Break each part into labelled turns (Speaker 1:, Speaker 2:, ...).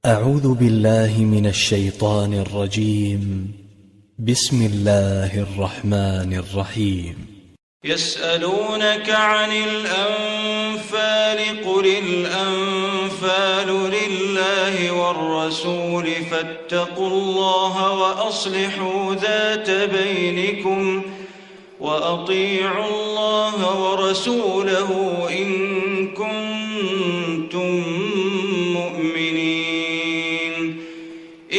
Speaker 1: أعوذ بالله من الشيطان الرجيم. بسم الله الرحمن الرحيم.
Speaker 2: يسألونك عن الأنفال قل الأنفال لله والرسول فاتقوا الله وأصلحوا ذات بينكم وأطيعوا الله ورسوله إن كنتم مؤمنين.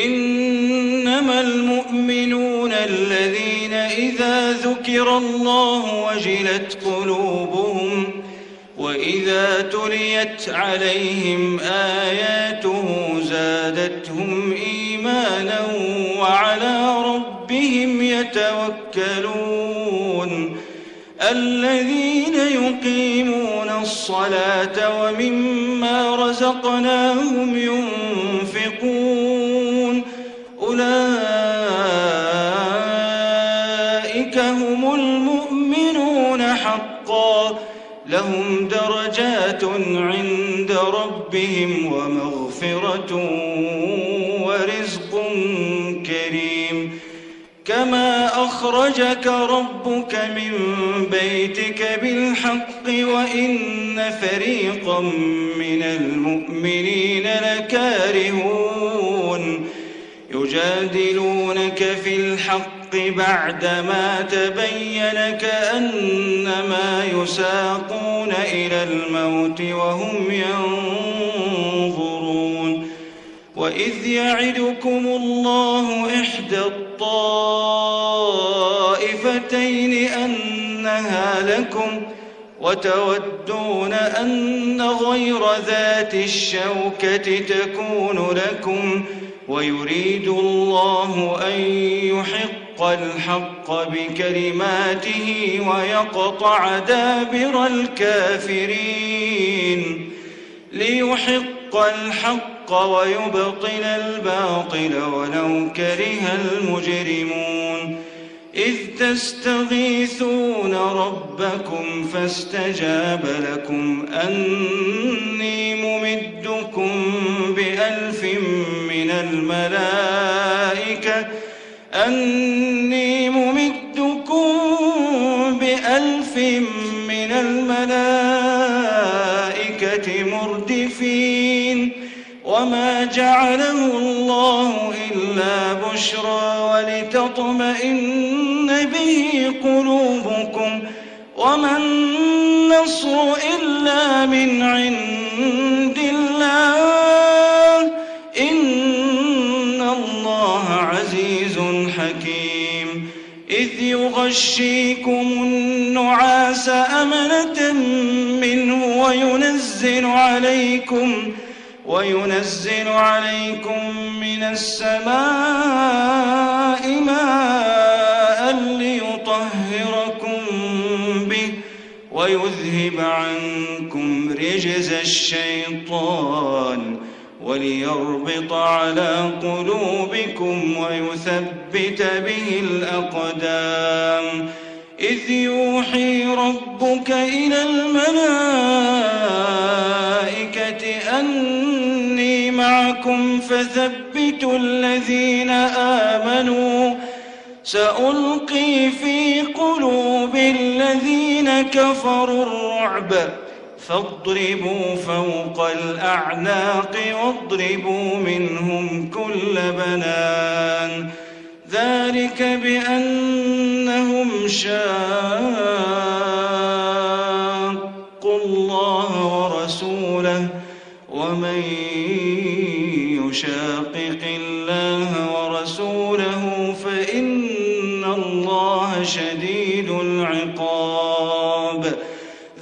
Speaker 2: إنما المؤمنون الذين إذا ذكر الله وجلت قلوبهم وإذا تليت عليهم آياته زادتهم إيمانا وعلى ربهم يتوكلون. الذين يقيمون الصلاة ومما رزقناهم ينفقون أولئك هم المؤمنون حقا لهم درجات عند ربهم ومغفرة ورزق كريم. كما أخرجك ربك من بيتك بالحق وإن فريقا من المؤمنين لكارهون يجادلونك في الحق بعدما تبين كأنما يساقون إلى الموت وهم ينظرون. وإذ يعدكم الله إحدى الطائفتين أنها لكم وتودون أن غير ذات الشوكة تكون لكم ويريد الله أن يحق الحق بكلماته ويقطع دابر الكافرين ليحق الحق ويبطل الباطل ولو كره المجرمون. إذ تستغيثون ربكم فاستجاب لكم أني ممدكم بألف من الملائكة مردفين. وما جعله الله إلا بشرى ولتطمئن به قلوبكم وما النصر إلا من عند الله إن الله عزيز حكيم. إذ يغشيكم النعاس أمنة منه وينزل عليكم من السماء ماء ليطهركم به ويذهب عنكم رجز الشيطان وليربط على قلوبكم ويثبت به الأقدام. إذ يوحي ربك إلى الملائكة أني معكم فثبتوا الذين آمنوا سألقي في قلوب الذين كفروا الرعب فاضربوا فوق الأعناق واضربوا منهم كل بنان. ذلك بأنهم شاقوا الله ورسوله ومن يشاقق الله ورسوله فإن الله شديد العقاب.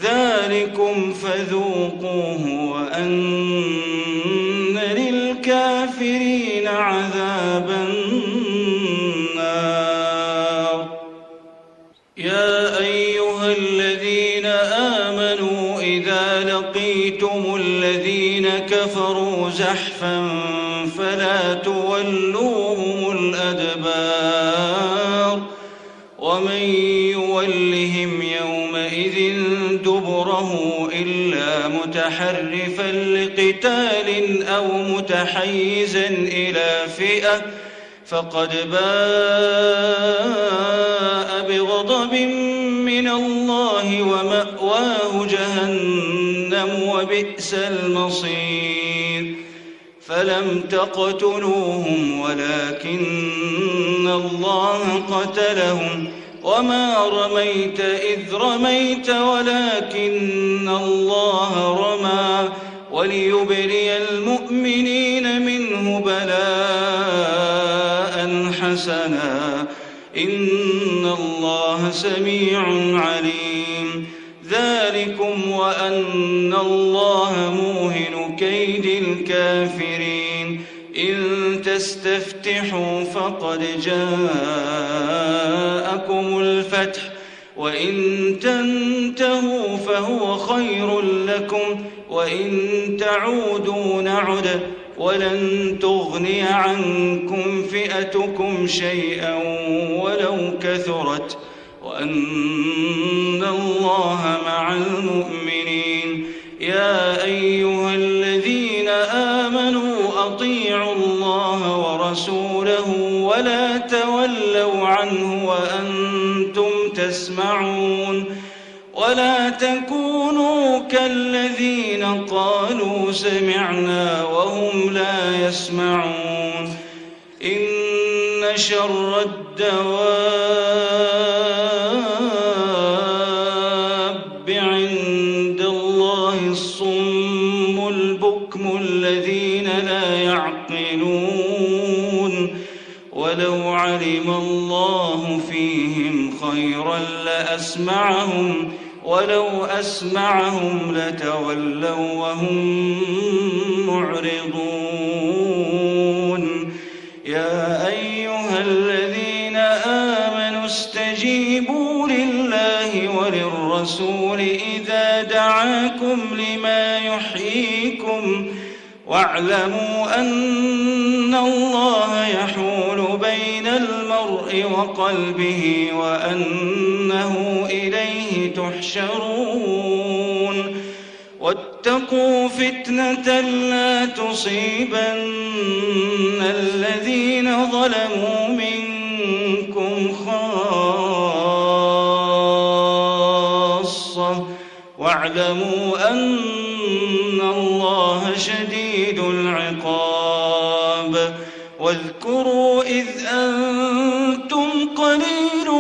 Speaker 2: ذلكم فذوقوه وأن للكافرين عذاب النار. يا أيها الذين آمنوا إذا لقيتم الذين كفروا زحفا فلا تولوهم الأدبار ومن يولهم يومئذ دبره إلا متحرفا متحرفا لقتال أو متحيزا إلى فئة فقد باء بغضب من الله ومأواه جهنم وبئس المصير فلم تقتلوهم ولكن الله قتلهم وما رميت إذ رميت ولكن الله رمى وليبلي المؤمنين منه بلاء حسنا إن الله سميع عليم ذلكم وأن الله موهن كيد الكافرين إن تستفتحوا فقد جاءكم الفتح وإن تنتهوا فهو خير لكم وإن تعودوا نعد ولن تغني عنكم فئتكم شيئا ولو كثرت وأن الله مع المؤمنين يا أيها الذين آمنوا أطيعوا الله ورسوله ولا تولوا عنه وأنتم تسمعون ولا تكونوا كالذين قالوا سمعنا وهم لا يسمعون إن شر الدواب عند الله الصم البكم الذين لا يعقلون ولو علم الله فيهم خيرا لأسمعهم ولو أسمعهم لتولوا وهم معرضون يا أيها الذين آمنوا استجيبوا لله وللرسول إذا دعاكم لما يحييكم واعلموا أن الله يحول بين المرء وقلبه وأنه إليه تحشرون واتقوا فتنة لا تصيبن الذين ظلموا منكم خاصة واعلموا أن الله شديد العقاب واذكروا إذ أنتم قليل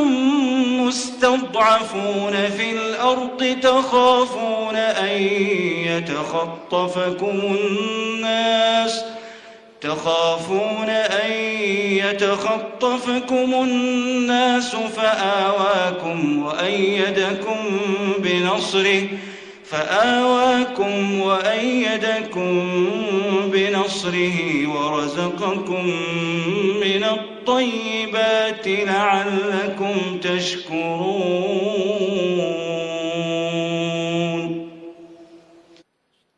Speaker 2: مستضعفون في الأرض تخافون أن يتخطفكم الناس فآواكم وأيدكم بنصره ورزقكم من الطيبات لعلكم تشكرون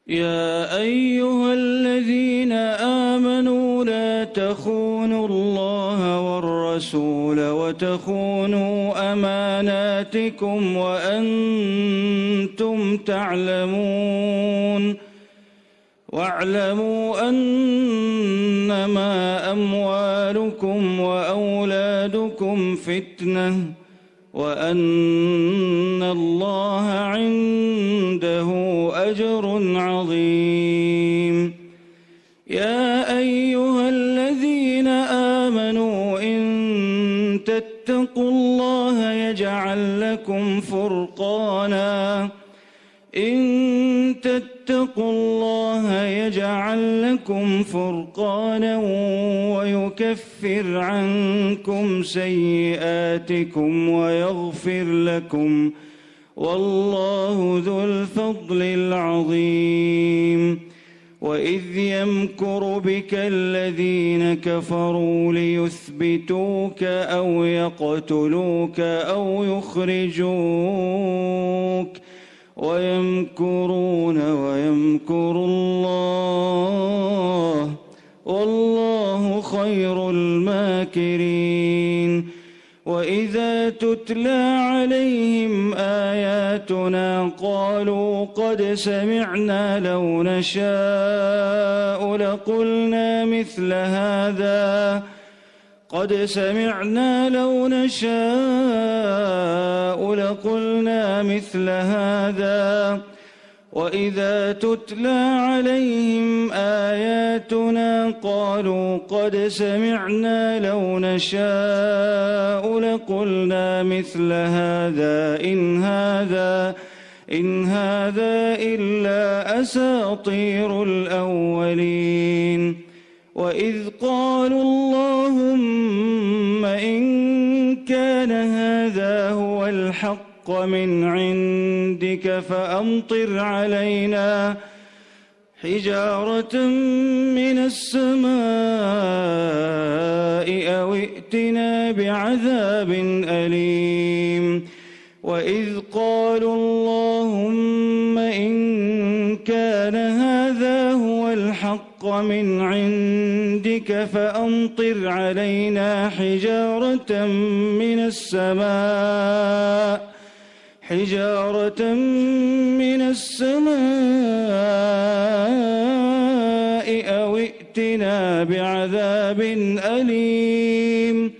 Speaker 2: يا أيها الذين آمنوا لا تخونوا الله والرسول وتخونوا أماناتكم وأنتم تعلمون واعلموا أنما أموالكم وأولادكم فتنة وأن الله عنده أجر عظيم يا أيها الذين آمنوا إن تتقوا الله يجعل لكم فرقانا ويكفر عنكم سيئاتكم ويغفر لكم والله ذو الفضل العظيم وإذ يمكر بك الذين كفروا ليثبتوك أو يقتلوك أو يخرجوك ويمكرون ويمكر الله والله خير الماكرين وإذا تتلى عليهم آياتنا قالوا قد سمعنا لو نشاء لقلنا مثل هذا وإذا تتلى عليهم آياتنا قالوا قد سمعنا لو نشاء لقلنا مثل هذا إن هذا إلا أساطير الأولين وإذ قالوا اللهم إن كان هذا هو الحق من عندك فأمطر علينا حجارة من السماء أو ائتنا بعذاب أليم وإذ قالوا اللهم إن كان هذا هو الحق من عندك فأمطر علينا حجارة من السماء أو ائتنا بعذاب أليم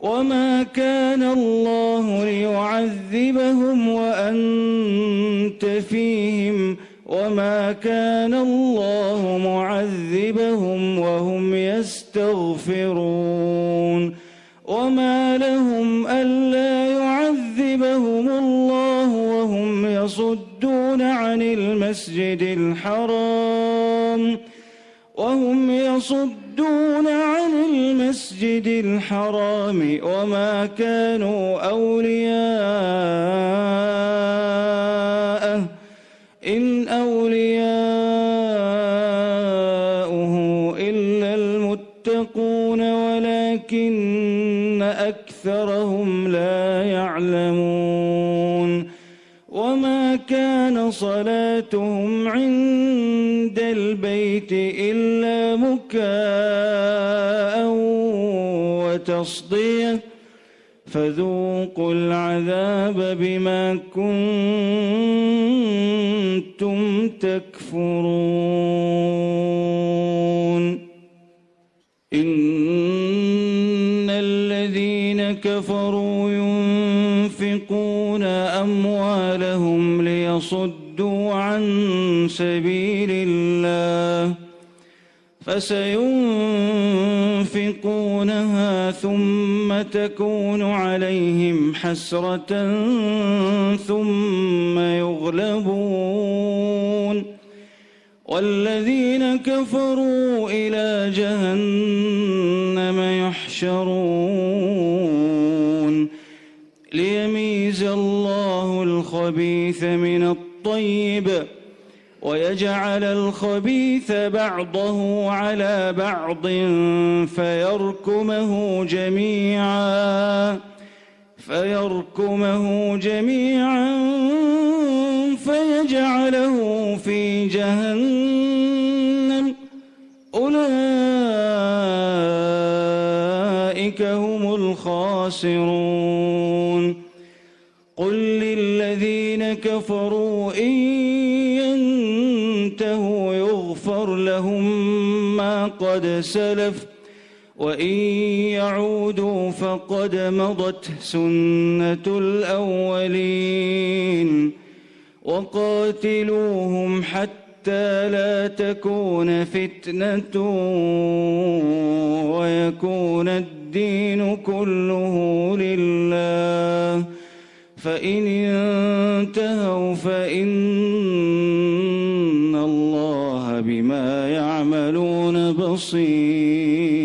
Speaker 2: وما كان الله ليعذبهم وأنت فيهم وما كان الله معذبهم وهم يستغفرون وما لهم ألا يعذبهم الله وهم يصدون عن المسجد الحرام وما كانوا أولياءه إن أولياؤه إلا المتقون ولكن أكثرهم لا يعلمون وما كان صلاتهم عند البيت إلا مكاء وتصدية فذوقوا العذاب بما كنتم تكفرون إن الذين كفروا ينفقون أموالهم ليصدوا عن سبيل الله فسينفقونها ثم تكون عليهم حسرة ثم يغلبون والذين كفروا إلى جهنم يحشرون ليميز الله الخبيث من الطيب ويجعل الخبيث بعضه على بعض فيركمه جميعا فيجعله في جهنم أولئك هم الخاسرون قل للذين كفروا إن ينتهوا يغفر لهم ما قد سلف وإن يعودوا فقد مضت سنة الأولين وقاتلوهم حتى لا تكون فتنة ويكون الدين كله لله فإن انتهوا فإن الله بما يعملون بصير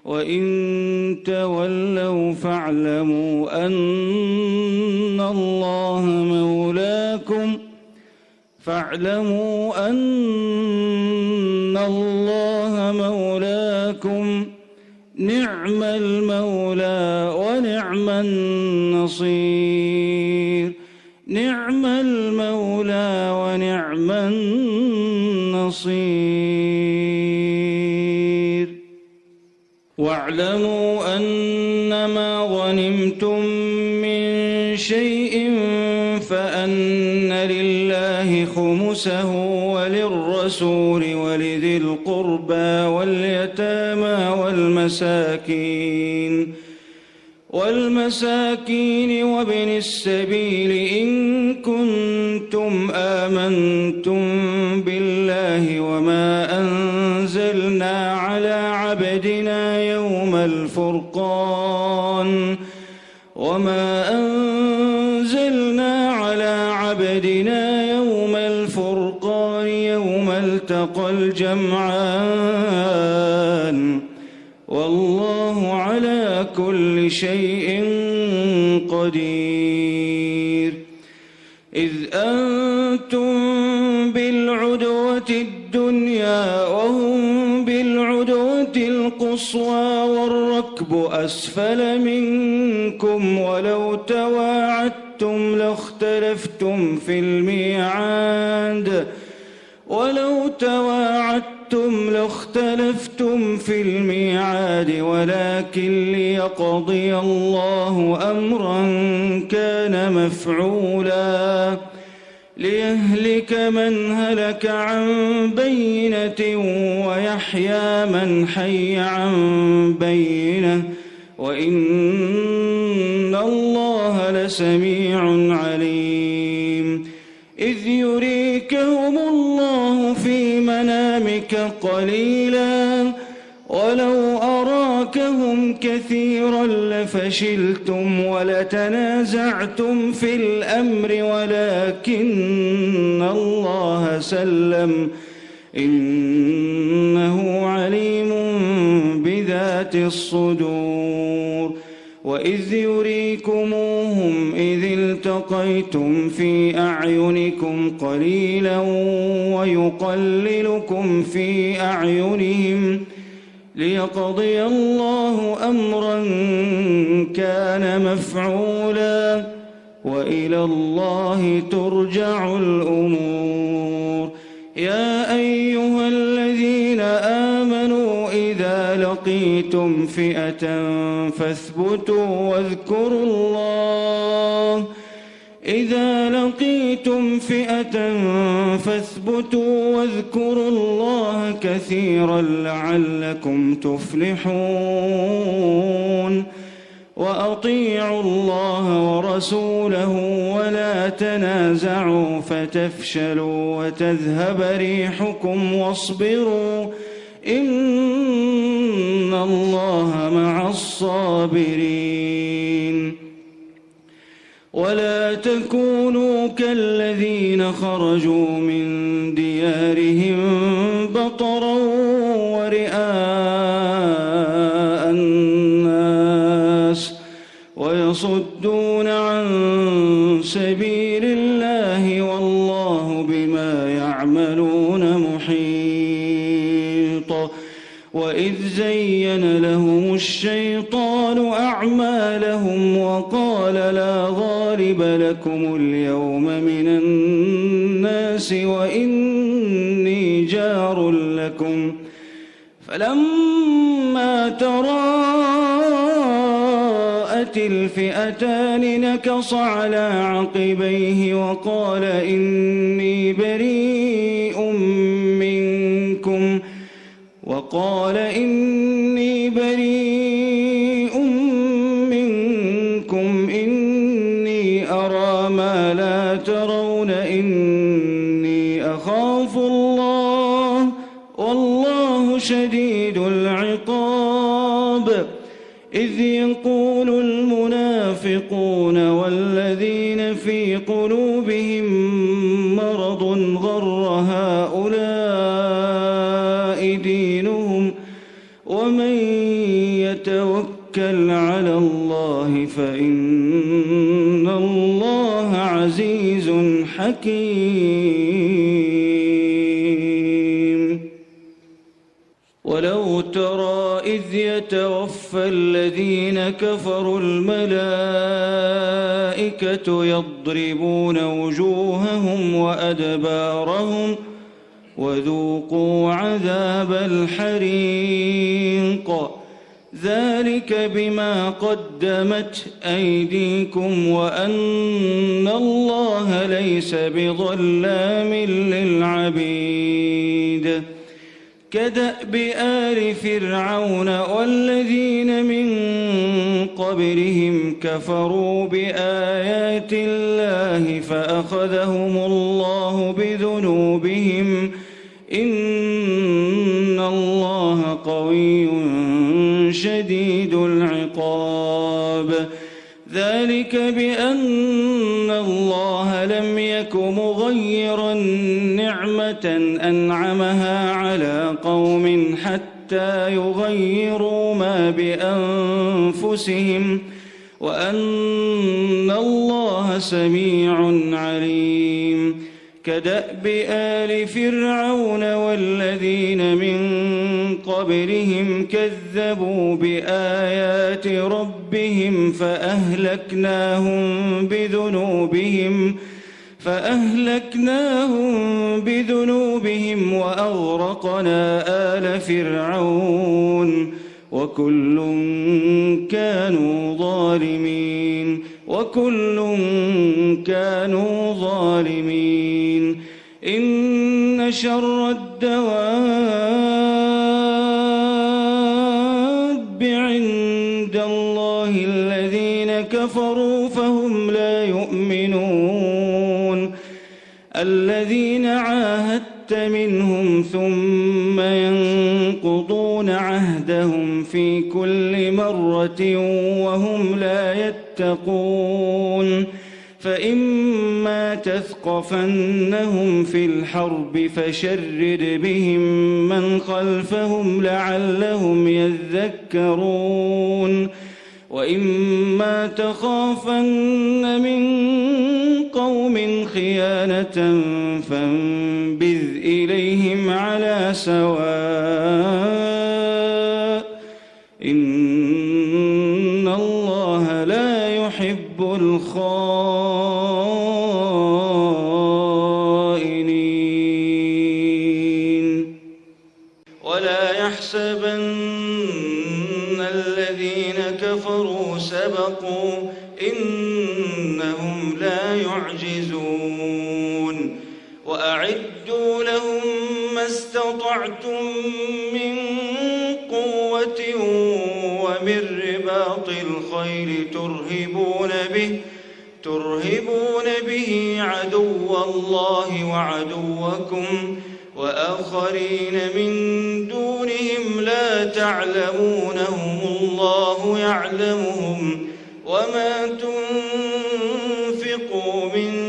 Speaker 2: وإن تولوا فاعلموا أن الله مولاكم نعم المولى ونعم النصير نعم المولى ونعم النصير واعلموا أنما غنمتم من شيء فأن لله خمسه وللرسول ولذي القربى واليتامى والمساكين وابن السبيل إن كنتم آمنتم بالله وما أنزلنا على عبدنا يوم الفرقان يوم التقى الجمعان والله على كل شيء قدير. إذ أنتم بالعدوة الدنيا وهم بالعدوة القصوى والركب أسفل منكم ولو تواعدتم لاختلفتم في الميعاد ولكن ليقضي الله أمرا كان مفعولا ليهلك من هلك عن بينة ويحيى من حي عن بينة وإن الله لسميع عليم. إذ يريكهم الله في منامك قليلا ولو أراكهم كثيرا لفشلتم ولتنازعتم في الأمر ولكن الله سلم إنه عليم بذات الصدور. وإذ يريكموهم إذ التقيتم في أعينكم قليلا ويقللكم في أعينهم ليقضي الله أمرا كان مفعولا وإلى الله ترجع الأمور. يا أيها الذين آمنوا إذا لقيتم فئة فاثبتوا واذكروا الله كثيرا لعلكم تفلحون. وأطيعوا الله ورسوله ولا تنازعوا فتفشلوا وتذهب ريحكم واصبروا إن الله مع الصابرين. ولا تكونوا كالذين خرجوا من ديارهم بطرا ورئاء الناس ويصدون عن سبيل الله والله بما يعملون محيط. وإذ زين لهم الشيطان أعمالهم وقال لا غالب لكم اليوم من الناس وإني جار لكم فلما تراءت الفئتان نكص على عقبيه وقال إني بريء منكم إني أرى ما لا ترون إني أخاف الله والله شديد العقاب. إذ يقول المنافقون والذين في قلوبهم مرض غر هؤلاء دينهم ومن يتوكل على الله فإن الله عزيز حكيم. ولو ترى إذ يتوفى الذين كفروا الملائكة يضربون وجوههم وأدبارهم وذوقوا عذاب الحريق ذلك بما قدمت أيديكم وأن الله ليس بظلام للعبيد كدأب آل فرعون والذين من قبلهم كفروا بآيات الله فأخذهم الله بذنوبهم إن الله قوي شديد العقاب ذلك بأن الله لم يك مغيرا نعمة أنعمها على قوم حتى يغيروا ما بأنفسهم وأن الله سميع عليم كدأب آل فرعون والذين من قبلهم كذبوا بآيات ربهم فأهلكناهم بذنوبهم وأغرقنا آل فرعون وكل كانوا ظالمين إن شر الدواب عند الله الذين كفروا فهم لا يؤمنون الذين عاهدت منهم ثم ينقضون عهدهم في كل مرة وهم لا يتقون فإما تثقفنهم في الحرب فشرد بهم من خلفهم لعلهم يذكرون وإما تخافن من قوم خيانة فانبذ إليهم على سواء إن الله لا يحب الخائنين ولا يحسبن الذين كفروا سبقوا إنهم لا يعجزون وأعدوا لهم ما استطعتم من قوة ومن رباط الخيل ترهبون به عدو الله وعدوكم وآخرين من دونهم لا تعلمونهم الله يعلمهم وما تنفقوا من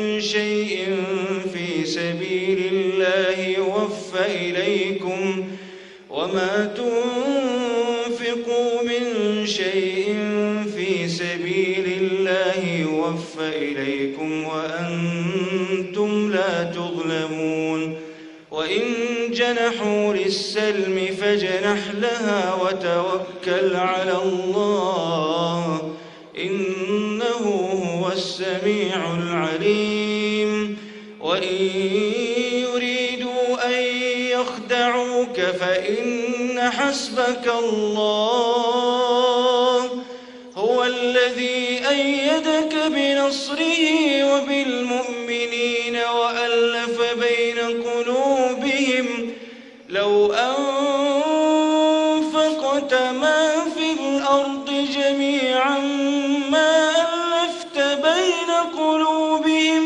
Speaker 2: شيء في سبيل الله يوفى إليكم وأنتم لا تظلمون وإن جنحوا للسلم فاجنح لها وتوكل على الله إنه هو السميع العليم وإن يريدوا أن يخدعوك فإن حسبك الله هو الذي أيدك بنصره وبالمؤمنين وألف بين قلوبهم لو أنفقت ما في الأرض جميعا ما ألفت بين قلوبهم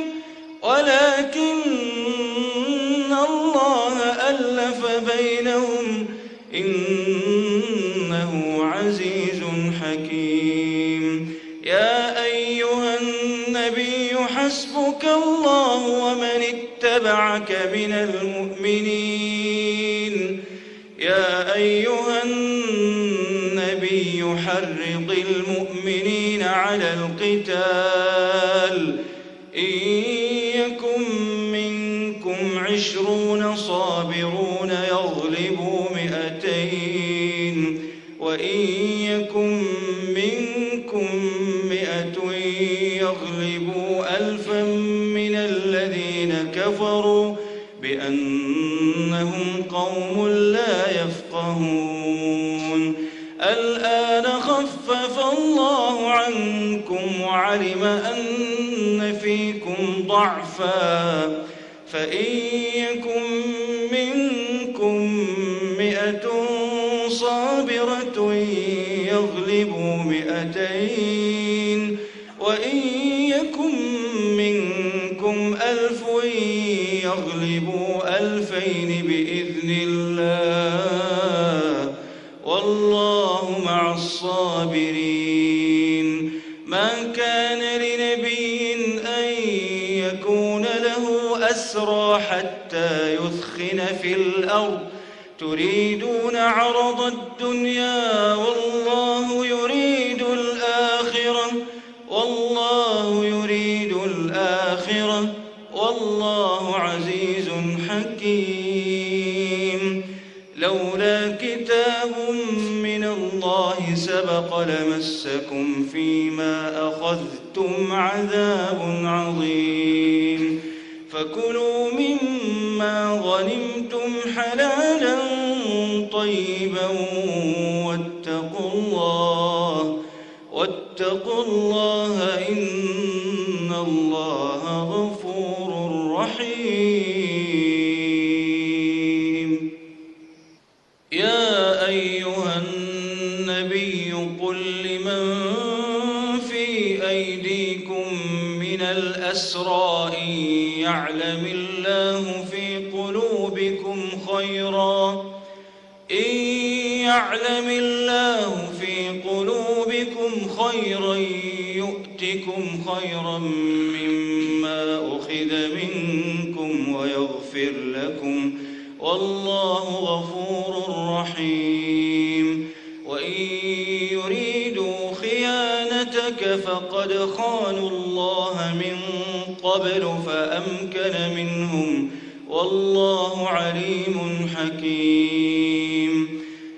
Speaker 2: ولكن الله ألف بينهم إنه عزيز حكيم يا أيها النبي حسبك الله ومن اتبعك من المؤمنين يا أيها النبي حرض المؤمنين على القتال إن يكن منكم 20 صابرون يغلبوا 200 وإن يكن منكم 100 يغلبوا 1000 من الذين كفروا بأنهم قوم لا يفقهون الآن خفف الله عنكم وعلم أن فيكم ضعفا فإن يكن منكم 100 صابرة يغلبوا 200 وإن يكن منكم 1000 يغلبوا 2000 بإذن الله والله مع الصابرين. ما كان لنبي أن يكون له أسرى حتى يثخن في الأرض تريدون عرض الدنيا والله يريد الآخرة والله عزيز حكيم. لولا كتاب من الله سبق لمسكم فيما أخذتم عذاب عظيم. فكلوا مما غنمتم حلالا طيبا واتقوا الله إن الله غفور رحيم. يا أيها النبي قل لمن في أيديكم من الأسرى إن يعلم الله في قلوبكم خيرا يؤتكم خيرا مما أخذ منكم ويغفر لكم والله غفور رحيم. وإن يريدوا خيانتك فقد خانوا الله من قبل فأمكن منهم والله عليم حكيم.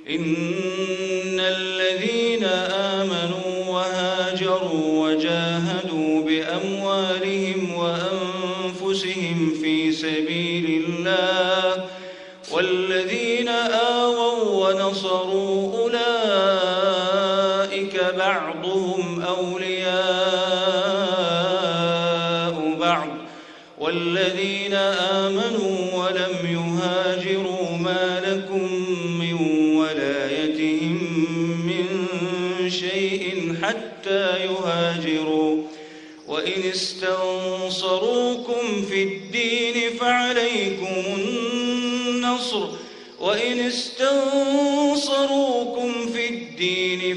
Speaker 2: إن الذين آمنوا وهاجروا وجاهدوا بأموالهم وأنفسهم في سبيل الله والذين آووا ونصروا أولئك بعضهم أولياء بعض والذين آمنوا ولم يهاجروا ما لكم من ولايتهم من شيء حتى يهاجروا وإن استنصروكم في الدين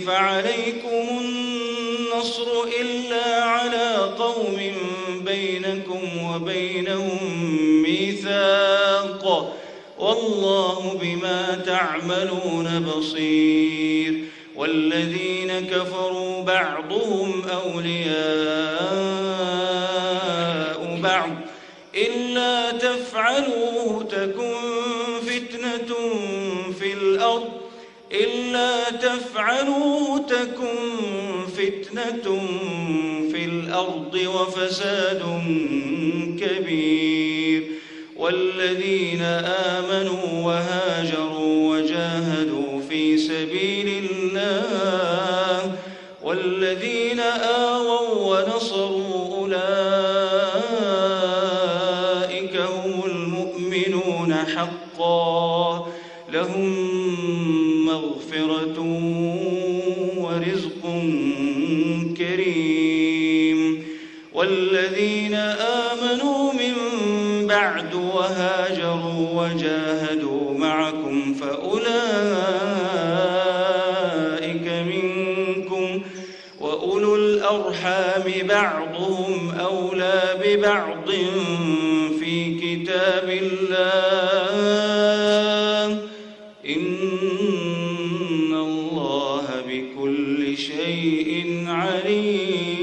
Speaker 2: فعليكم النصر إلا على قوم بينكم وبينهم ميثاق والله بما تعملون بصير. والذين كفروا بعضهم أولياء بعض إلا تفعلوه تكن فتنة في الأرض وفساد كبير. والذين آمنوا وهاجروا وجاهدوا في سبيل الله والذين آووا ونصروا أولئك هم المؤمنون حقا لهم مغفرة ورزق كريم. والذين آمنوا من بعد وهاجروا وجاهدوا معكم فأولئك منكم وأولو الأرحام بعضهم أولى ببعض في كتاب الله إن الله بكل شيء عليم.